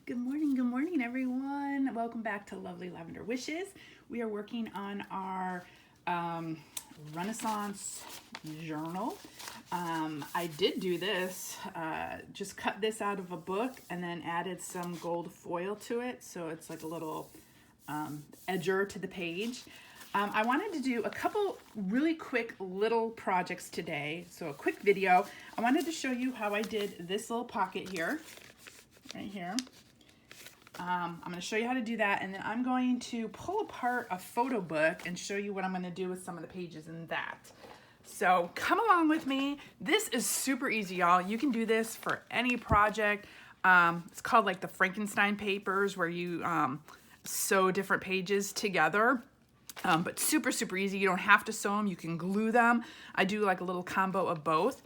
Good morning, everyone. Welcome back to Lovely Lavender Wishes. We are working on our Renaissance journal. I did do this, just cut this out of a book and then added some gold foil to it, so it's like a little edger to the page. I wanted to do a couple really quick little projects today, so a quick video. I wanted to show you how I did this little pocket here, right here. I'm going to show you how to do that, and then I'm going to pull apart a photo book and show you what I'm going to do with some of the pages in that. So come along with me. This is super easy, y'all. You can do this for any project. It's called like the Frankenstein papers, where you sew different pages together. But super, super easy. You don't have to sew them. You can glue them. I do like a little combo of both.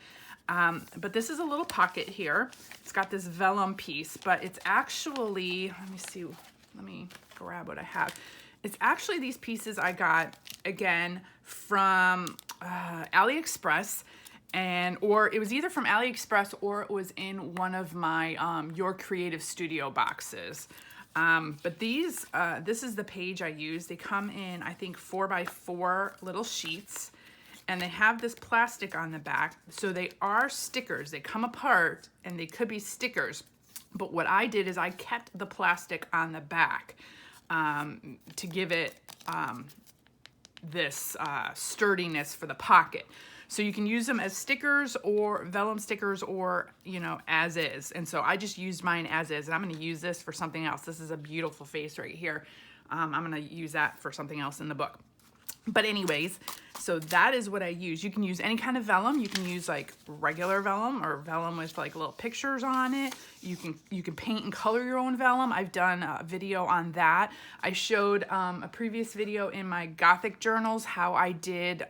But this is a little pocket here. It's got this vellum piece, but it's actually, let me grab what I have. It's actually these pieces I got, again, from AliExpress, or it was either from AliExpress or it was in one of my Your Creative Studio boxes. But this is the page I use. They come in, I think, 4x4 little sheets. And they have this plastic on the back, so they are stickers. They come apart, and they could be stickers. But what I did is I kept the plastic on the back to give it this sturdiness for the pocket. So you can use them as stickers or vellum stickers, or, you know, as is. And so I just used mine as is, and I'm going to use this for something else. This is a beautiful face right here. I'm going to use that for something else in the book. But anyways, so that is what I use. You can use any kind of vellum. You can use like regular vellum or vellum with like little pictures on it. You can paint and color your own vellum. I've done a video on that. I showed a previous video in my Gothic journals how I did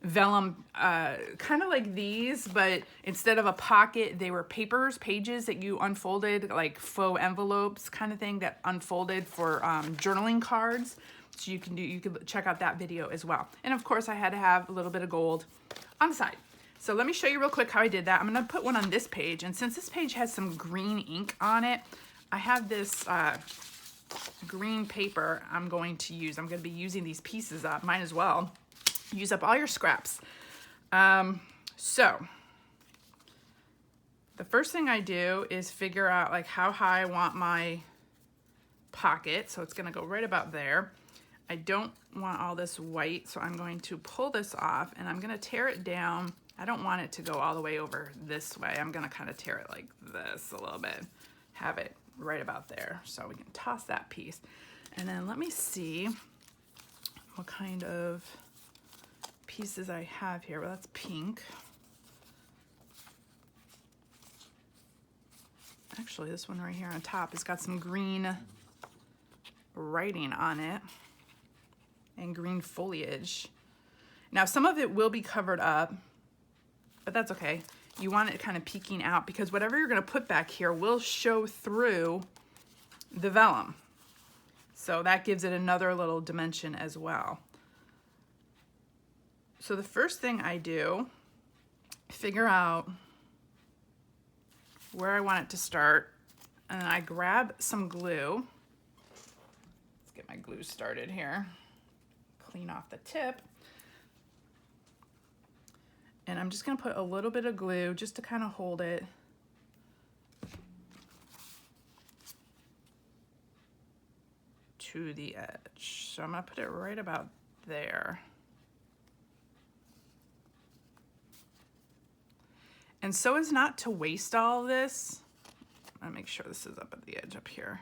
vellum kind of like these, but instead of a pocket, they were pages that you unfolded, like faux envelopes kind of thing that unfolded for journaling cards. So you could check out that video as well. And of course I had to have a little bit of gold on the side. So let me show you real quick how I did that. I'm gonna put one on this page, and since this page has some green ink on it, I have this green paper I'm going to use. I'm gonna be using these pieces up, might as well. Use up all your scraps. So the first thing I do is figure out like how high I want my pocket. So it's gonna go right about there. I don't want all this white, so I'm going to pull this off and I'm gonna tear it down. I don't want it to go all the way over this way. I'm gonna kind of tear it like this a little bit, have it right about there. So we can toss that piece. And then let me see what kind of pieces I have here. Well, that's pink. Actually, this one right here on top has got some green writing on it and green foliage. Now, some of it will be covered up, but that's okay. You want it kind of peeking out, because whatever you're gonna put back here will show through the vellum. So that gives it another little dimension as well. So the first thing I do, figure out where I want it to start, and then I grab some glue. Let's get my glue started here. Clean off the tip. And I'm just gonna put a little bit of glue just to kind of hold it. To the edge. So I'm gonna put it right about there. And so as not to waste all of this, I'll make sure this is up at the edge up here.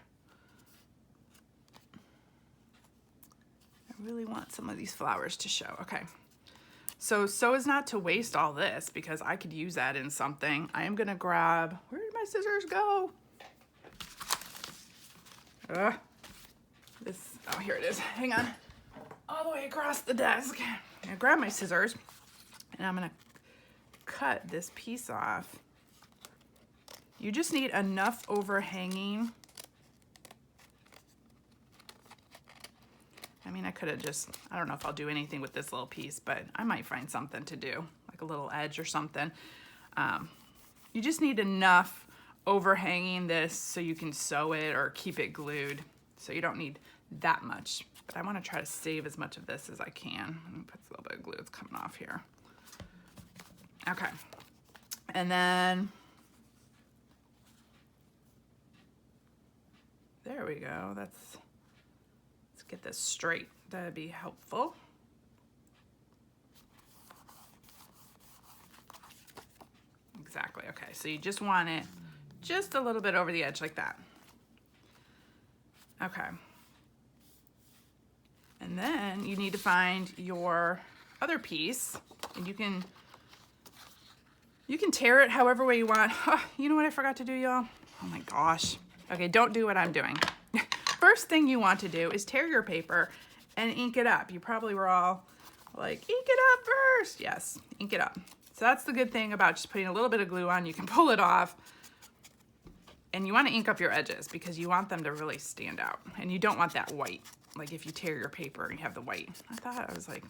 I really want some of these flowers to show. Okay. So as not to waste all this, because I could use that in something, I am gonna grab, where did my scissors go? Oh, here it is. Hang on. All the way across the desk. I'm gonna grab my scissors and I'm gonna cut this piece off. You just need enough overhanging. I mean, I could have just, I don't know if I'll do anything with this little piece, but I might find something to do, like a little edge or something. You just need enough overhanging this so you can sew it or keep it glued. So you don't need that much, but I want to try to save as much of this as I can. Let me put a little bit of glue that's coming off here. Okay, and then there we go. Let's get this straight. That'd be helpful. Exactly. Okay, so you just want it just a little bit over the edge like that. Okay. And then you need to find your other piece, and you can tear it however way you want. Oh, you know what I forgot to do, y'all? Oh my gosh. Okay, don't do what I'm doing. First thing you want to do is tear your paper and ink it up. You probably were all like, ink it up first. Yes, ink it up. So that's the good thing about just putting a little bit of glue on. You can pull it off. And you want to ink up your edges because you want them to really stand out. And you don't want that white. Like if you tear your paper and you have the white. I was like,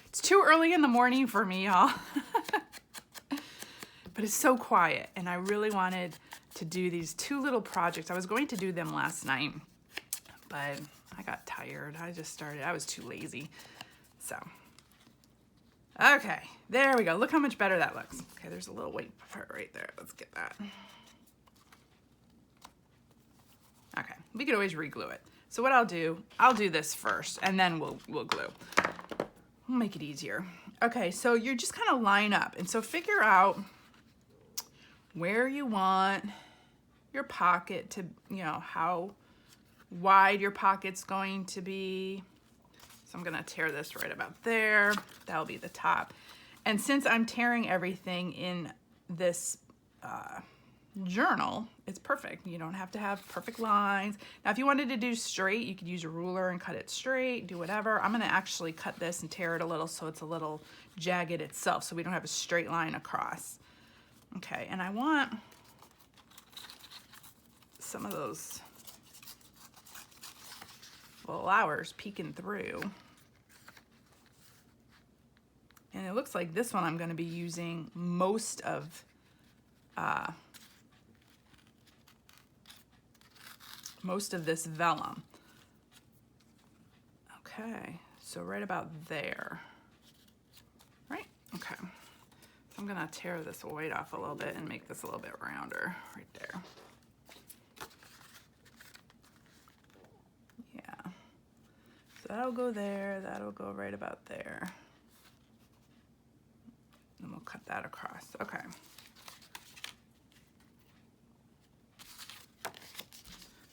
it's too early in the morning for me, y'all. But it's so quiet. And I really wanted to do these two little projects. I was going to do them last night, but I got tired. I was too lazy. So, okay, there we go. Look how much better that looks. Okay, there's a little white part right there. Let's get that. Okay, we could always re-glue it. So what I'll do this first, and then we'll glue. We'll make it easier. Okay, so you're just kind of line up, and so figure out where you want your pocket to, you know, how wide your pocket's going to be. So I'm gonna tear this right about there. That'll be the top. And since I'm tearing everything in this journal, it's perfect. You don't have to have perfect lines. Now, if you wanted to do straight, you could use a ruler and cut it straight, do whatever. I'm gonna actually cut this and tear it a little so it's a little jagged itself, so we don't have a straight line across. Okay, and I want some of those flowers peeking through. And it looks like this one I'm gonna be using most of this vellum. Okay, so right about there. Right? Okay. So I'm gonna tear this white off a little bit and make this a little bit rounder right there. Yeah. So that'll go there, that'll go right about there. And we'll cut that across. Okay.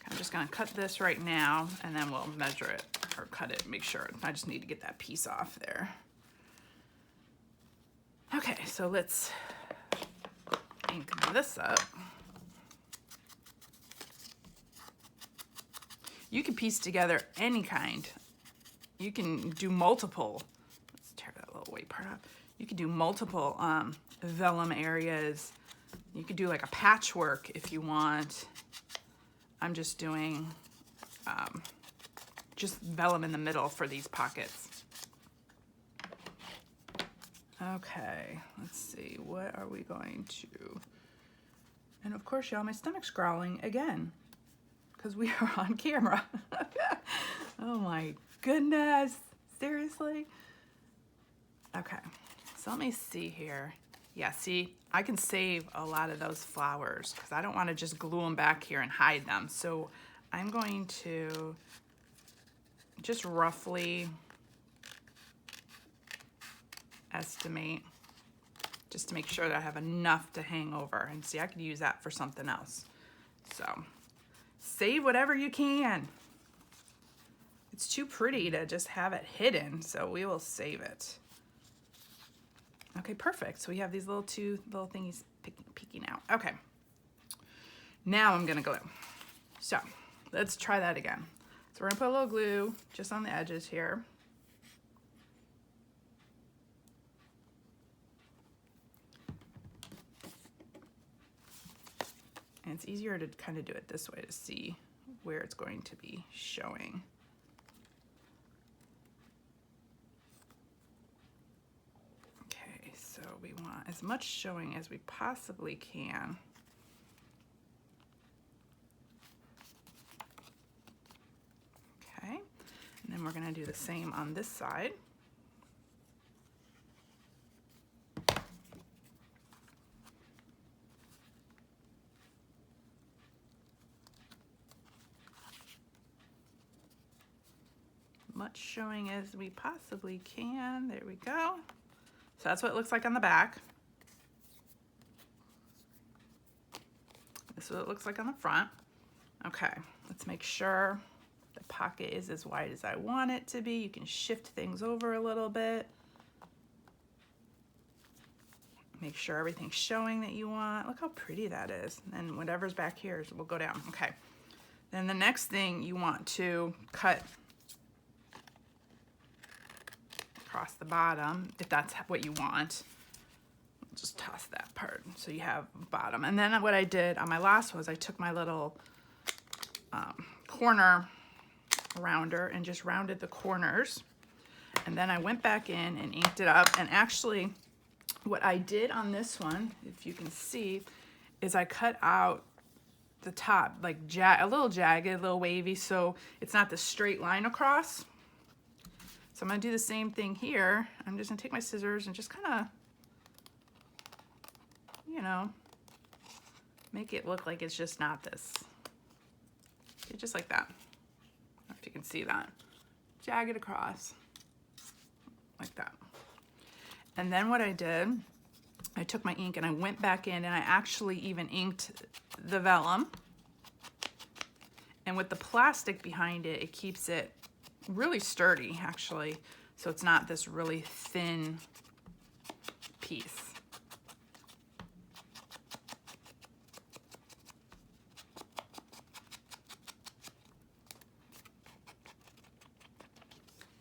I'm just gonna cut this right now and then we'll measure it or cut it, make sure. I just need to get that piece off there. Okay, so let's ink this up. You can piece together any kind. You can do multiple, let's tear that little white part off. You could do multiple vellum areas. You could do like a patchwork if you want. I'm just doing just vellum in the middle for these pockets. Okay, let's see, what are we going to, and of course, y'all, my stomach's growling again, because we are on camera. Oh my goodness, seriously? Okay, so let me see here. Yeah, see, I can save a lot of those flowers because I don't want to just glue them back here and hide them. So I'm going to just roughly estimate just to make sure that I have enough to hang over. And see, I could use that for something else. So save whatever you can. It's too pretty to just have it hidden, so we will save it. Okay, perfect. So we have these two little thingies peeking out. Okay, now I'm gonna glue. So let's try that again. So we're gonna put a little glue just on the edges here. And it's easier to kind of do it this way to see where it's going to be showing. We want as much showing as we possibly can. And we're gonna do the same on this side. Much showing as we possibly can. There we go. So that's what it looks like on the back. This is what it looks like on the front. Okay, let's make sure the pocket is as wide as I want it to be. You can shift things over a little bit. Make sure everything's showing that you want. Look how pretty that is. And whatever's back here will go down. Okay. Then the next thing you want to cut across the bottom, if that's what you want. Just toss that part so you have bottom. And then what I did on my last was I took my little corner rounder and just rounded the corners. And then I went back in and inked it up. And actually what I did on this one, if you can see, is I cut out the top, like a little jagged, a little wavy, so it's not the straight line across. So I'm gonna do the same thing here. I'm just gonna take my scissors and just kind of, you know, make it look like it's just not this. Okay, just like that. I don't know if you can see that. Jagged across, like that. And then what I did, I took my ink and I went back in and I actually even inked the vellum. And with the plastic behind it, it keeps it really sturdy, actually. So it's not this really thin piece.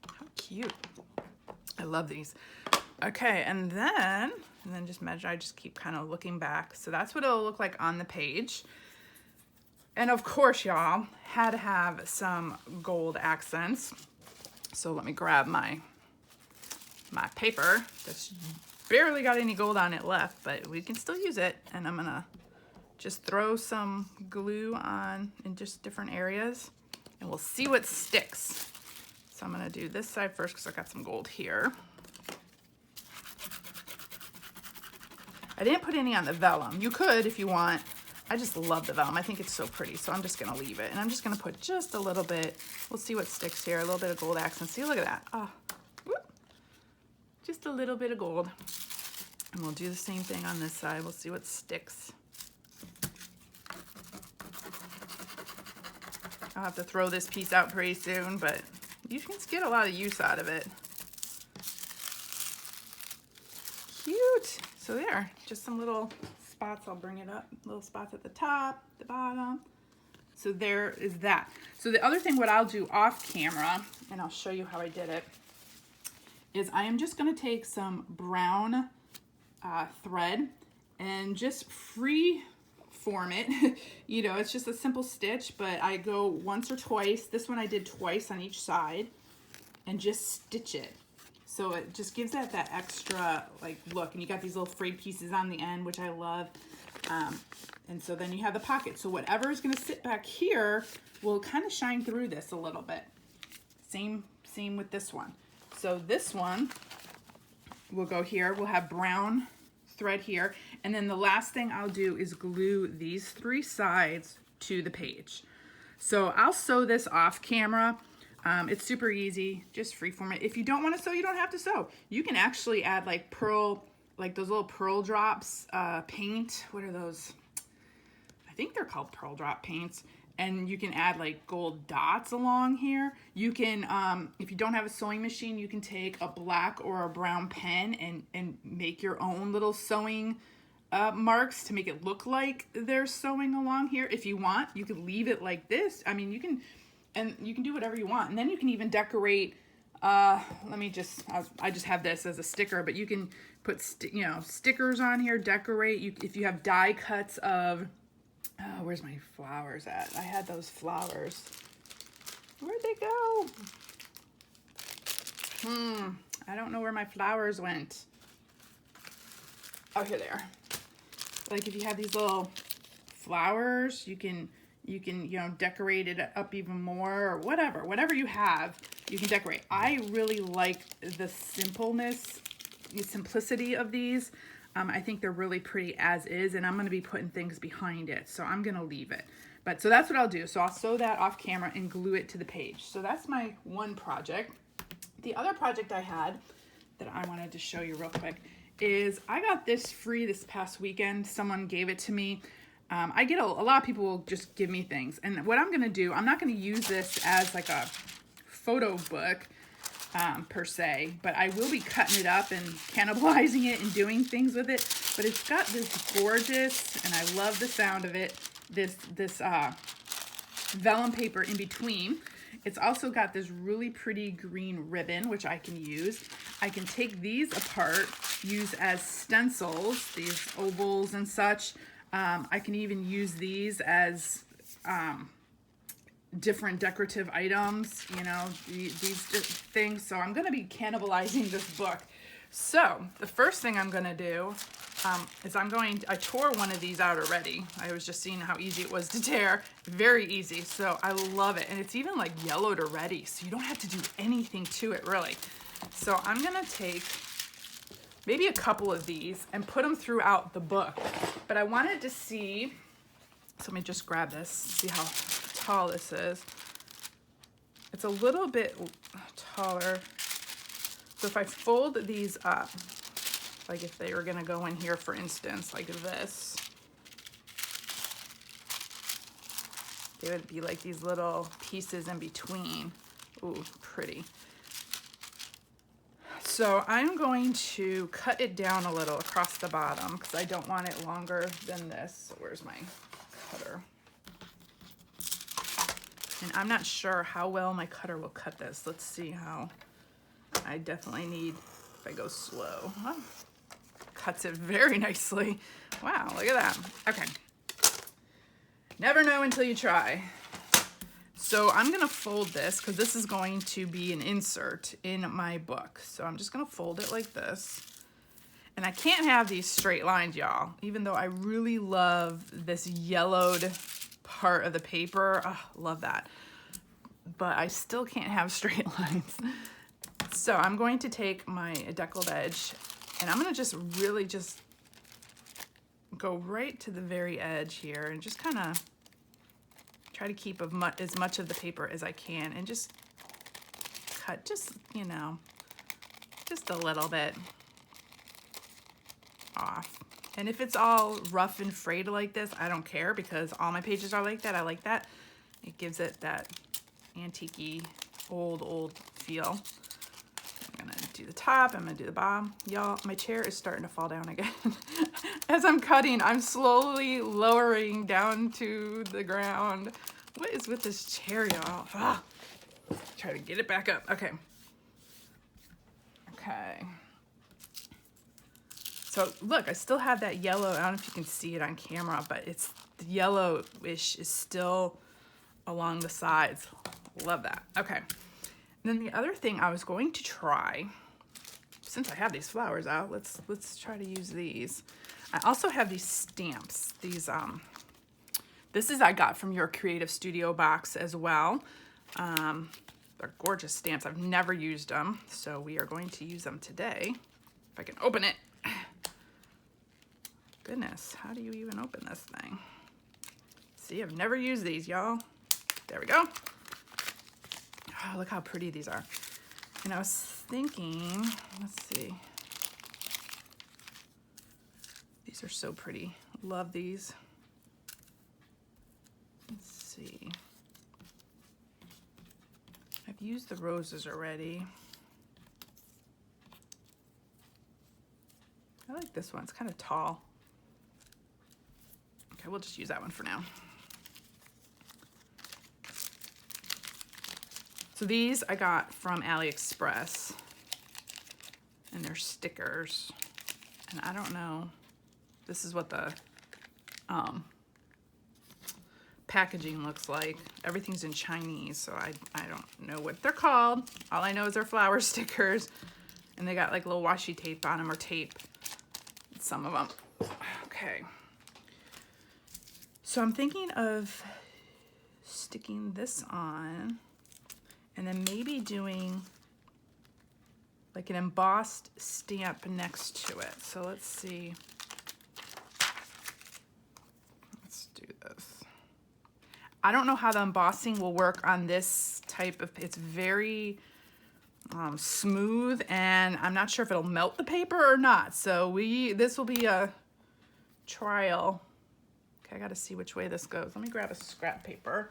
How cute. I love these. Okay, and then just measure. I just keep kind of looking back. So that's what it'll look like on the page. And of course, y'all, had to have some gold accents. So let me grab my paper that's barely got any gold on it left, but we can still use it. And I'm gonna just throw some glue on in just different areas and we'll see what sticks. So I'm gonna do this side first because I got some gold here. I didn't put any on the vellum. You could if you want. I just love the vellum. I think it's so pretty, so I'm just gonna leave it. And I'm just gonna put just a little bit. We'll see what sticks here. A little bit of gold accent. See, look at that. Oh, whoop. Just a little bit of gold. And we'll do the same thing on this side. We'll see what sticks. I'll have to throw this piece out pretty soon, but you can get a lot of use out of it. Cute. So there, just some little spots. I'll bring it up. Little spots at the top, the bottom. So there is that. So the other thing, what I'll do off camera, and I'll show you how I did it, is I am just going to take some brown thread and just free form it. You know, it's just a simple stitch, but I go once or twice. This one I did twice on each side and just stitch it. So it just gives that extra like look, and you got these little frayed pieces on the end, which I love. And so then you have the pocket. So whatever is going to sit back here will kind of shine through this a little bit. Same with this one. So this one will go here. We'll have brown thread here. And then the last thing I'll do is glue these three sides to the page. So I'll sew this off camera. It's super easy, just freeform it. If you don't want to sew, you don't have to sew. You can actually add like pearl, like those little pearl drops paint. What are those? I think they're called pearl drop paints. And you can add like gold dots along here. You can, if you don't have a sewing machine, you can take a black or a brown pen and make your own little sewing marks to make it look like they're sewing along here. If you want, you could leave it like this. I mean, you can do whatever you want. And then you can even decorate, I just have this as a sticker, but you can put, stickers on here, decorate. If you have die cuts of, where's my flowers at? I had those flowers. Where'd they go? I don't know where my flowers went. Oh, here they are. Like if you have these little flowers, you can You can, you know, decorate it up even more, or whatever you have, you can decorate. I really like the simplicity of these. I think they're really pretty as is, and I'm going to be putting things behind it, so I'm going to leave it. But so that's what I'll do. So I'll sew that off camera and glue it to the page. So that's my one project. The other project I had that I wanted to show you real quick is I got this free this past weekend. Someone gave it to me. I get a lot of people will just give me things. And what I'm going to do, I'm not going to use this as like a photo book per se, but I will be cutting it up and cannibalizing it and doing things with it. But it's got this gorgeous, and I love the sound of it, this vellum paper in between. It's also got this really pretty green ribbon, which I can use. I can take these apart, use as stencils, these ovals and such. I can even use these as different decorative items, you know, these things. So I'm going to be cannibalizing this book. So the first thing I'm going to do is I tore one of these out already. I was just seeing how easy it was to tear. Very easy. So I love it. And it's even like yellowed already. So you don't have to do anything to it really. So I'm going to take maybe a couple of these and put them throughout the book. But I wanted to see, so let me just grab this, see how tall this is. It's a little bit taller. So if I fold these up, like if they were gonna go in here, for instance, like this, they would be like these little pieces in between. Ooh, pretty. So I'm going to cut it down a little across the bottom because I don't want it longer than this. So where's my cutter? And I'm not sure how well my cutter will cut this. Let's see how. I definitely need, if I go slow. Oh, cuts it very nicely. Wow, look at that. Okay. Never know until you try. So I'm going to fold this because this is going to be an insert in my book. So I'm just going to fold it like this. And I can't have these straight lines, y'all, even though I really love this yellowed part of the paper. Oh, love that. But I still can't have straight lines. So I'm going to take my deckled edge and I'm going to just really just go right to the very edge here and just kind of try to keep as much of the paper as I can and just cut just, you know, just a little bit off. And if it's all rough and frayed like this, I don't care because all my pages are like that. I like that. It gives it that antique-y, old feel. I'm gonna do the top, I'm gonna do the bottom. Y'all, my chair is starting to fall down again. As I'm cutting, I'm slowly lowering down to the ground. What is with this chair, y'all? Ah, try to get it back up. Okay. Okay. So look, I still have that yellow. I don't know if you can see it on camera, but it's the yellowish is still along the sides. Love that. Okay. And then the other thing I was going to try, since I have these flowers out, let's try to use these. I also have these stamps. These this is I got from your Creative Studio box as well. They're gorgeous stamps. I've never used them, so we are going to use them today. If I can open it. Goodness, how do you even open this thing? See, I've never used these, y'all. There we go. Oh, look how pretty these are. And I was thinking, let's see. These are so pretty. Love these. Let's see. I've used the roses already. I like this one. It's kind of tall. Okay, we'll just use that one for now. So these I got from AliExpress, and they're stickers. And I don't know, this is what the packaging looks like. Everything's in Chinese, so I don't know what they're called. All I know is they're flower stickers, and they got like little washi tape on them, or tape, some of them. Okay. So I'm thinking of sticking this on and then maybe doing like an embossed stamp next to it. So let's see. Let's do this. I don't know how the embossing will work on this type of, it's very smooth, and I'm not sure if it'll melt the paper or not. So this will be a trial. Okay, I gotta see which way this goes. Let me grab a scrap paper.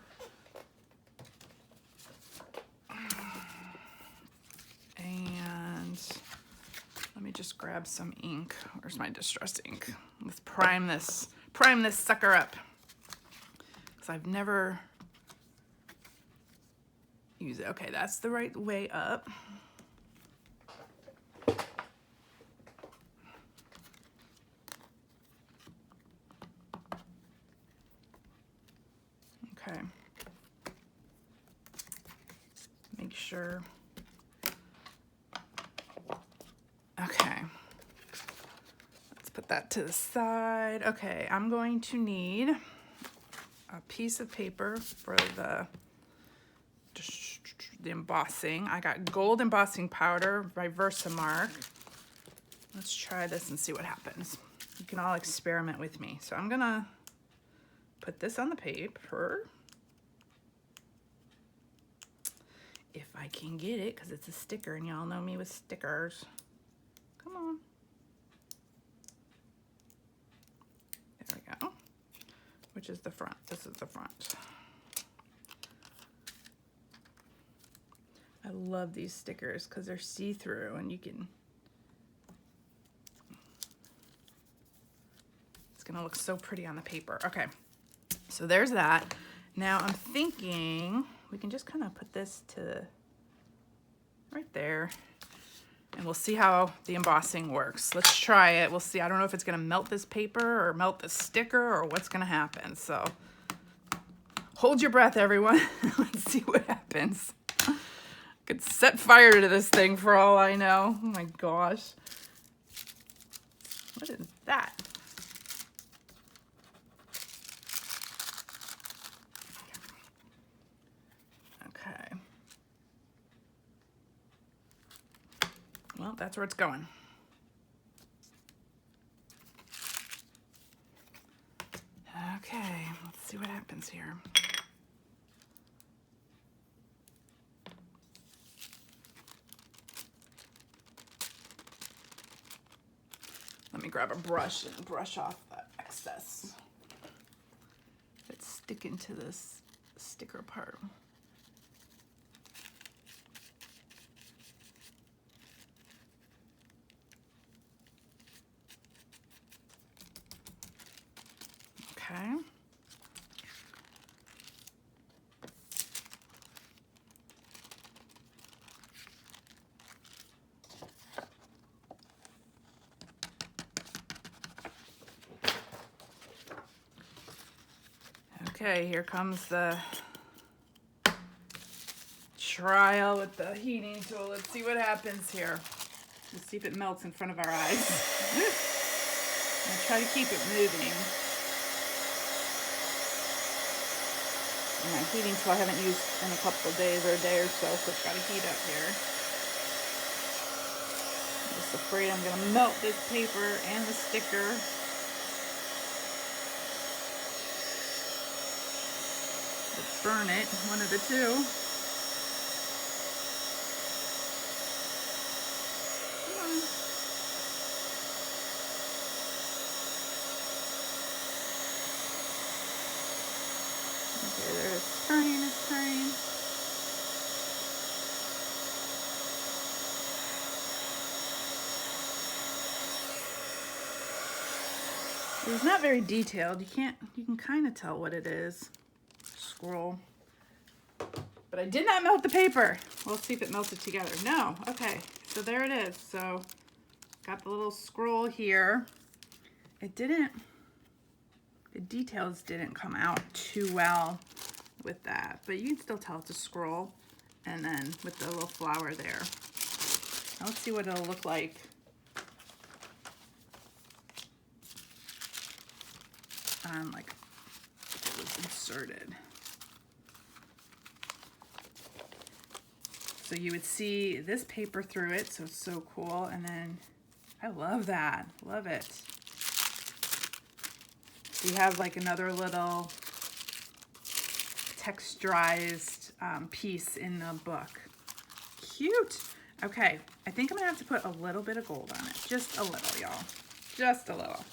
And let me just grab some ink. Where's my distress ink? Let's prime this sucker up. Because I've never used it. Okay, that's the right way up. Okay. Make sure. Okay. Let's put that to the side. Okay, I'm going to need a piece of paper for the embossing. I got gold embossing powder by Versamark. Let's try this and see what happens. You can all experiment with me. So I'm gonna put this on the paper. If I can get it, because it's a sticker and y'all know me with stickers. Come on. There we go. Which is the front? This is the front. I love these stickers because they're see-through and you can, it's gonna look so pretty on the paper. Okay, so there's that. Now I'm thinking we can just kind of put this to right there and we'll see how the embossing works. Let's try it. We'll see. I don't know if it's gonna melt this paper or melt the sticker or what's gonna happen. So hold your breath, everyone. Let's see what happens. Could set fire to this thing for all I know. Oh my gosh. What is that? Okay. Well, that's where it's going. Okay, let's see what happens here. Let me grab a brush and brush off the excess that's sticking to this sticker part. Okay. Okay, here comes the trial with the heating tool. Let's see what happens here. Let's see if it melts in front of our eyes. I'm gonna try to keep it moving. And my heating tool I haven't used in a couple of days or a day or so, so it's got to heat up here. I'm just afraid I'm gonna melt this paper and the sticker. Burn it, one of the two. Come on. Okay, there it's turning, it's turning. It's not very detailed. You can kind of tell what it is. Scroll. But I did not melt the paper. We'll see if it melted together. No. Okay. So there it is. So got the little scroll here. It didn't, the details didn't come out too well with that, but you can still tell it's a scroll. And then with the little flower there. Now let's see what it'll look like. Like if it was inserted. So you would see this paper through it, so it's so cool. And then I love that, love it. We have like another little texturized piece in the book. Cute. Okay, I think I'm gonna have to put a little bit of gold on it. Just a little, y'all. Just a little.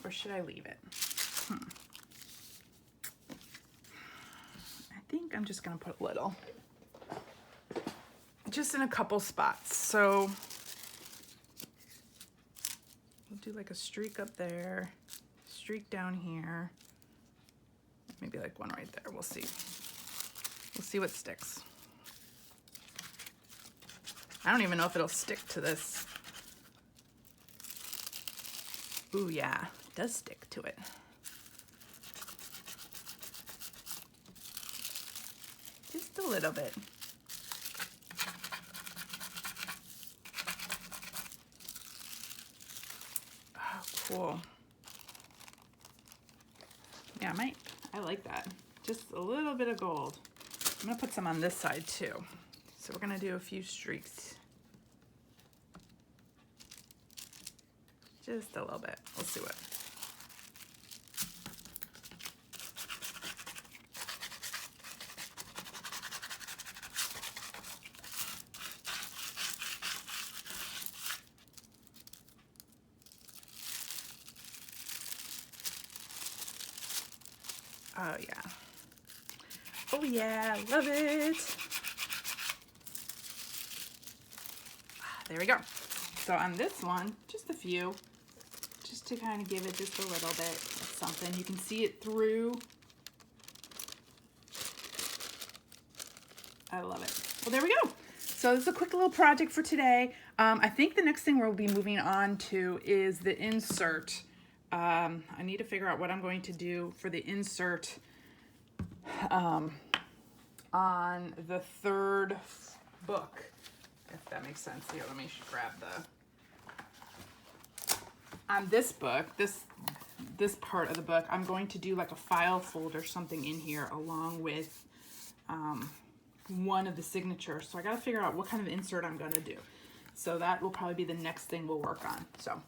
Or should I leave it? I think I'm just gonna put a little. Just in a couple spots. So we'll do like a streak up there, streak down here, maybe like one right there. We'll see. We'll see what sticks. I don't even know if it'll stick to this. Ooh, yeah, it does stick to it. Just a little bit. Oh, cool. Yeah, I like that. Just a little bit of gold. I'm gonna put some on this side too. So we're gonna do a few streaks. Just a little bit. We'll see what. Oh yeah. Oh yeah, love it. There we go. So on this one, just a few, just to kind of give it just a little bit of something. You can see it through. I love it. Well, there we go. So this is a quick little project for today. I think the next thing we'll be moving on to is the insert. I need to figure out what I'm going to do for the insert on the third book, if that makes sense. Here, let me grab on this book, this part of the book, I'm going to do like a file folder, something in here along with one of the signatures. So I got to figure out what kind of insert I'm going to do. So that will probably be the next thing we'll work on. So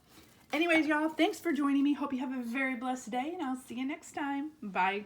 anyways, y'all, thanks for joining me. Hope you have a very blessed day, and I'll see you next time. Bye.